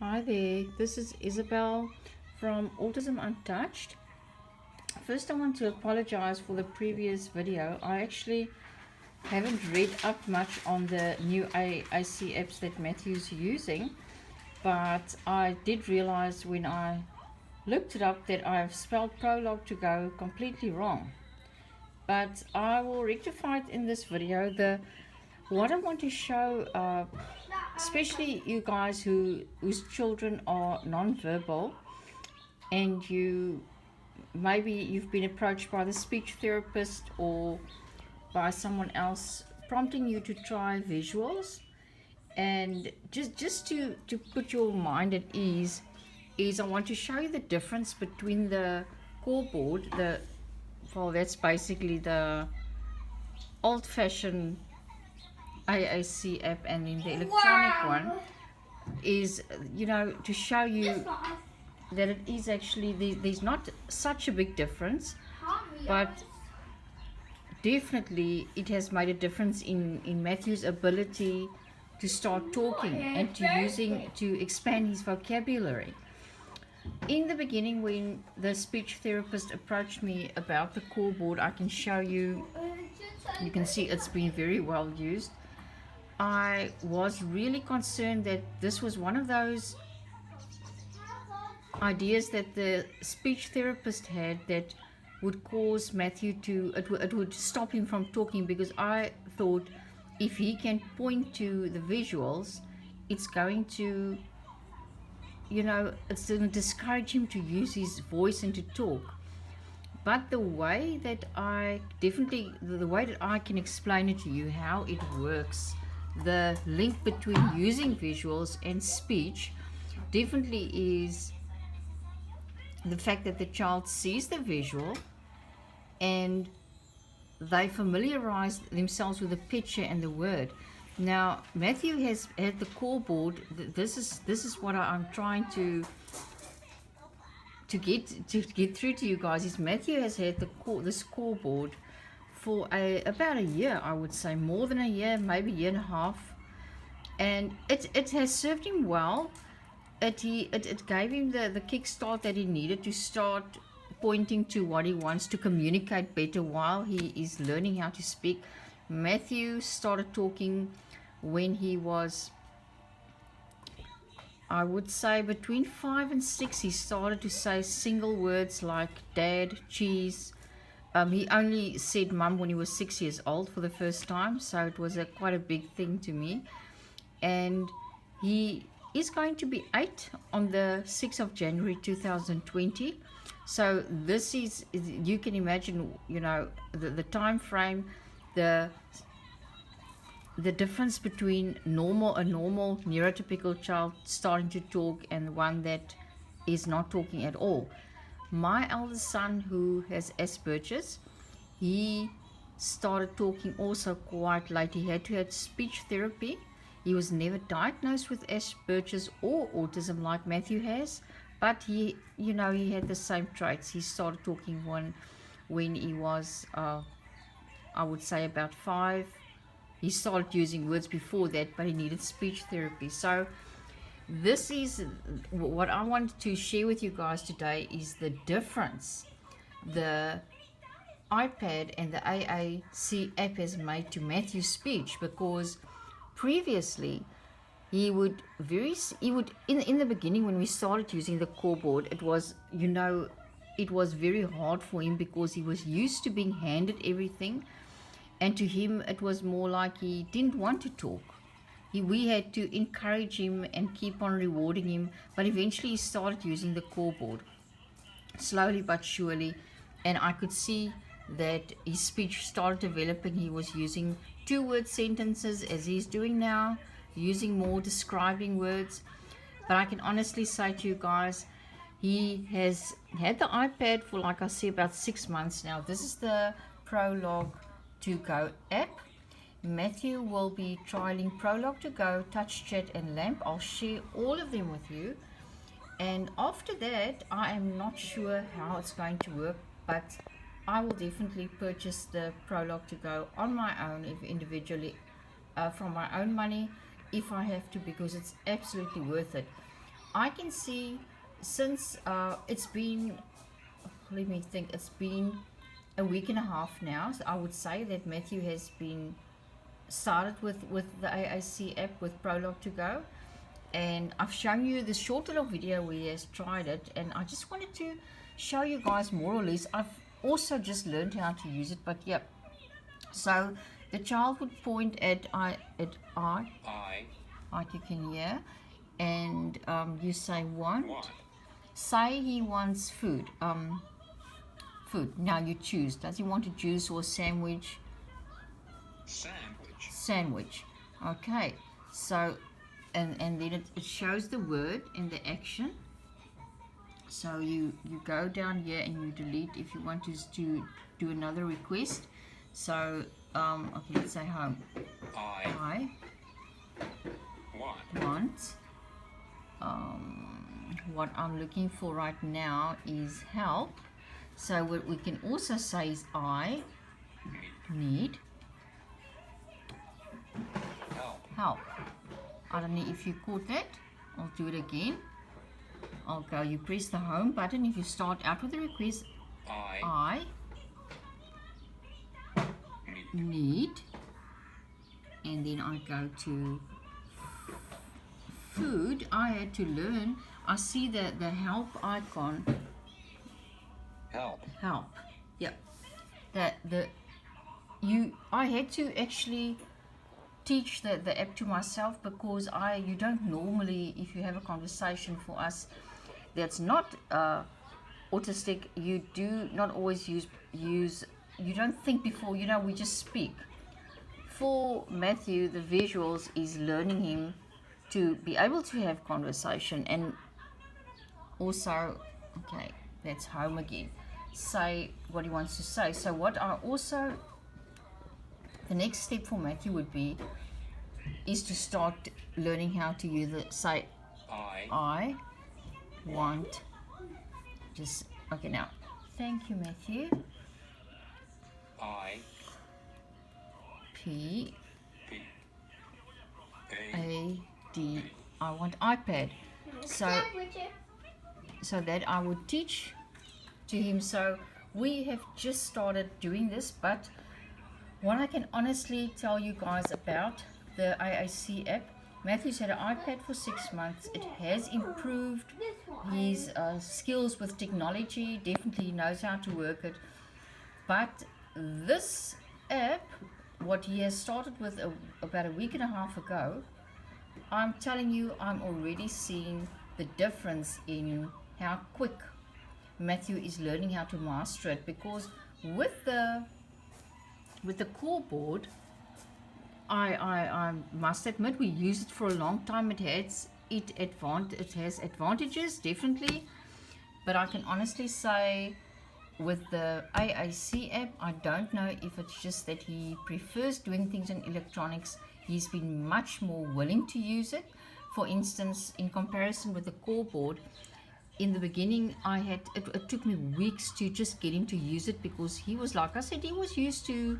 Hi there, this is Isabel from Autism Untouched. First, I want to apologize for the previous video. I actually haven't read up much on the new AAC apps that Matthew's using, but I did realize when I looked it up that I've spelled Proloquo2Go completely wrong. But I will rectify it in this video. What I want to show, especially you guys whose children are non-verbal, and maybe you've been approached by the speech therapist or by someone else prompting you to try visuals, and just to put your mind at ease, is I want to show you the difference between the core board, that's basically the old-fashioned AAC app, and then the electronic one is, to show you that it is actually, there's not such a big difference, but definitely it has made a difference in Matthew's ability to start talking and to expand his vocabulary. In the beginning, when the speech therapist approached me about the core board, I can show you, you can see it's been very well used. I was really concerned that this was one of those ideas that the speech therapist had that would cause Matthew it would stop him from talking, because I thought if he can point to the visuals, it's going to, it's going to discourage him to use his voice and to talk. But the way that I can explain it to you, how it works, the link between using visuals and speech, definitely is the fact that the child sees the visual and they familiarize themselves with the picture and the word. Now, Matthew has had the core board. This is what I'm trying to get through to you guys. Is Matthew has had this core board for about a year, I would say, more than a year, maybe a year and a half, and it has served him well. It gave him the kickstart that he needed to start pointing to what he wants, to communicate better while he is learning how to speak. Matthew started talking when he was, I would say, between 5 and 6. He started to say single words like dad, cheese. He only said mum when he was 6 years old for the first time, so it was quite a big thing to me. And he is going to be 8 on the 6th of January 2020. So this is, you can imagine, the time frame, the difference between a normal neurotypical child starting to talk and one that is not talking at all. My eldest son, who has Asperger's, he started talking also quite late. He had to have speech therapy. He was never diagnosed with Asperger's or autism like Matthew has, but he had the same traits. He started talking when he was, I would say, about 5. He started using words before that, but he needed speech therapy. So this is what I wanted to share with you guys today, is the difference the iPad and the AAC app has made to Matthew's speech. Because previously he would in the beginning, when we started using the core board, it was very hard for him, because he was used to being handed everything, and to him it was more like he didn't want to talk. We had to encourage him and keep on rewarding him, but eventually he started using the core board, slowly but surely, and I could see that his speech started developing. He was using 2-word sentences, as he's doing now, using more describing words. But I can honestly say to you guys, he has had the iPad for, like I say, about 6 months now. This is the Proloquo2Go app. Matthew will be trialing Proloquo2Go, Touch Chat and Lamp. I'll share all of them with you, and after that I am not sure how it's going to work, but I will definitely purchase the Proloquo2Go on my own, if individually, from my own money, if I have to, because it's absolutely worth it. I can see since it's been, let me think, it's been a week and a half now. So I would say that Matthew has been started with the AAC app with Proloquo2Go, and I've shown you this short little video where he has tried it, and I just wanted to show you guys more or less. I've also just learned how to use it, but yep. So the child would point at I, like you can hear, and you say want. Say he wants food. Food. Now you choose. Does he want a juice or a sandwich? Sandwich. Okay. So, and then it shows the word and the action. So you go down here and you delete if you want to do another request. So okay, let's say home. I want. What I'm looking for right now is help. So what we can also say is I need help. I don't know if you caught that. I'll do it again. I'll go, you press the home button. If you start out with a request, I need, and then I go to food. I had to learn. I see the help icon. Help. Yep. I had to actually teach the app to myself, because you don't normally, if you have a conversation for us that's not autistic, you do not always use you don't think before, we just speak. For Matthew, the visuals is learning him to be able to have conversation, and also, okay, that's home again, say what he wants to say. So what I also, the next step for Matthew would be is to start learning how to use it. Say I want, just okay. Now thank you, Matthew. P A D. I want iPad. So that I would teach to him. So we have just started doing this, but what I can honestly tell you guys about the AAC app, Matthew's had an iPad for 6 months. It has improved his skills with technology. Definitely knows how to work it. But this app, what he has started with about a week and a half ago, I'm telling you, I'm already seeing the difference in how quick Matthew is learning how to master it. Because with the core board, I must admit, we used it for a long time. It has advantages, definitely, but I can honestly say with the AAC app, I don't know if it's just that he prefers doing things in electronics. He's been much more willing to use it. For instance, in comparison with the core board, in the beginning, it took me weeks to just get him to use it, because he was, like I said, he was used to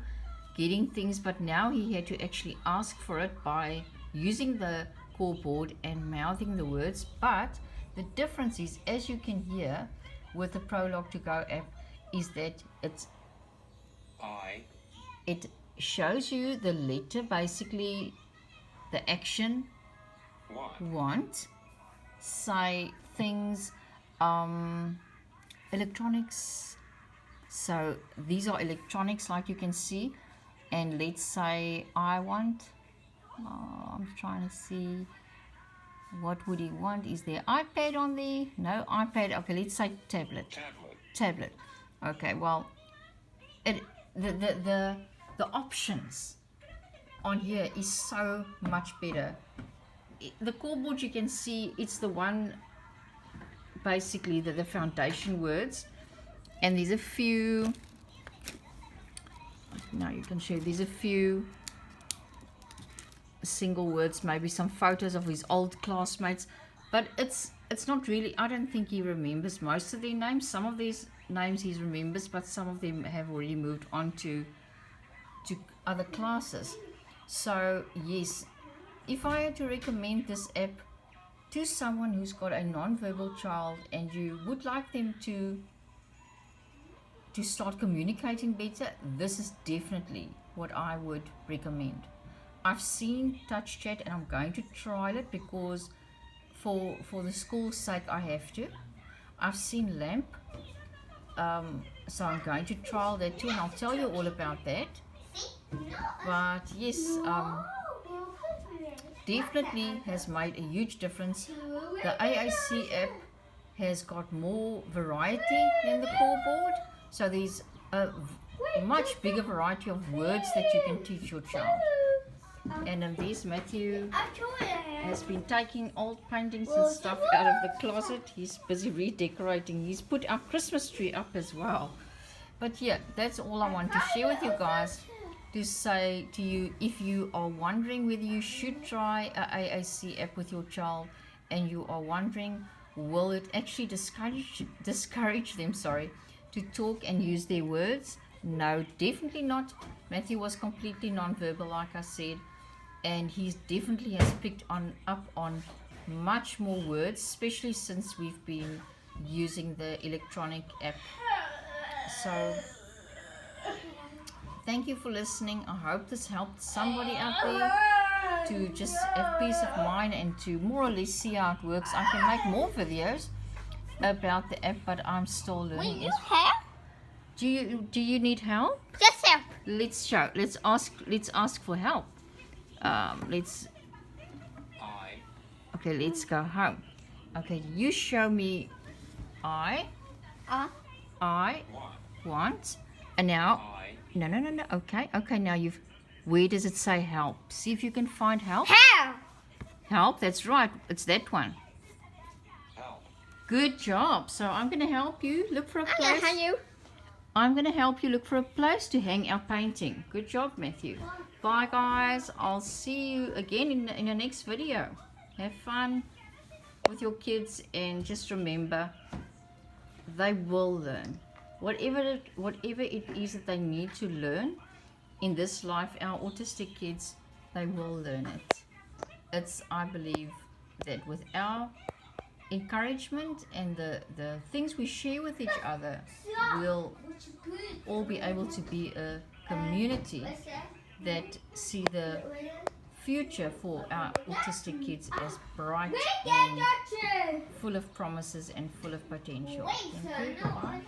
getting things, but now he had to actually ask for it by using the core board and mouthing the words. But the difference is, as you can hear with the Proloquo2Go app, is that it shows you the letter, basically the action, want, say things, electronics. So these are electronics, like you can see. And let's say I want, I'm trying to see, what would he want? Is there iPad on there? No iPad. Okay, let's say tablet. Okay, well, the options on here is so much better. The core board, you can see, it's the one, basically the foundation words, and there's a few. Now you can show there's a few single words, maybe some photos of his old classmates, but it's not really, I don't think he remembers most of their names. Some of these names he remembers, but some of them have already moved on to other classes. So yes, if I had to recommend this app to someone who's got a non-verbal child and you would like them to start communicating better, this is definitely what I would recommend. I've seen Touch Chat and I'm going to trial it because for the school's sake I have to. I've seen LAMP, so I'm going to trial that too, and I'll tell you all about that. But yes, definitely has made a huge difference. The AAC app has got more variety than the core board, so there's a much bigger variety of words that you can teach your child. And this Matthew has been taking old paintings and stuff out of the closet. He's busy redecorating. He's put our Christmas tree up as well. But yeah, that's all I want to share with you guys, to say to you, if you are wondering whether you should try a AAC app with your child and you are wondering will it actually discourage them to talk and use their words, no, definitely not. Matthew was completely non-verbal, like I said, and he definitely has picked up on much more words, especially since we've been using the electronic app. So thank you for listening. I hope this helped somebody out there to just have peace of mind and to more or less see how it works. I can make more videos about the app, but I'm still learning. Will you help? Do you need help? Just help. Let's ask for help. Let's go home. Okay, you show me I want, and now no. Okay, now where does it say help? See if you can find help. Help, that's right, it's that one. Help. Good job. So I'm going to help you look for a place. I'm going to help you look for a place to hang our painting. Good job, Matthew. Bye, guys. I'll see you again in the next video. Have fun with your kids, and just remember, they will learn. Whatever it is that they need to learn in this life, our autistic kids, they will learn it. I believe that with our encouragement and the things we share with each other, we'll all be able to be a community that see the future for our autistic kids as bright and full of promises and full of potential. Thank you. Bye.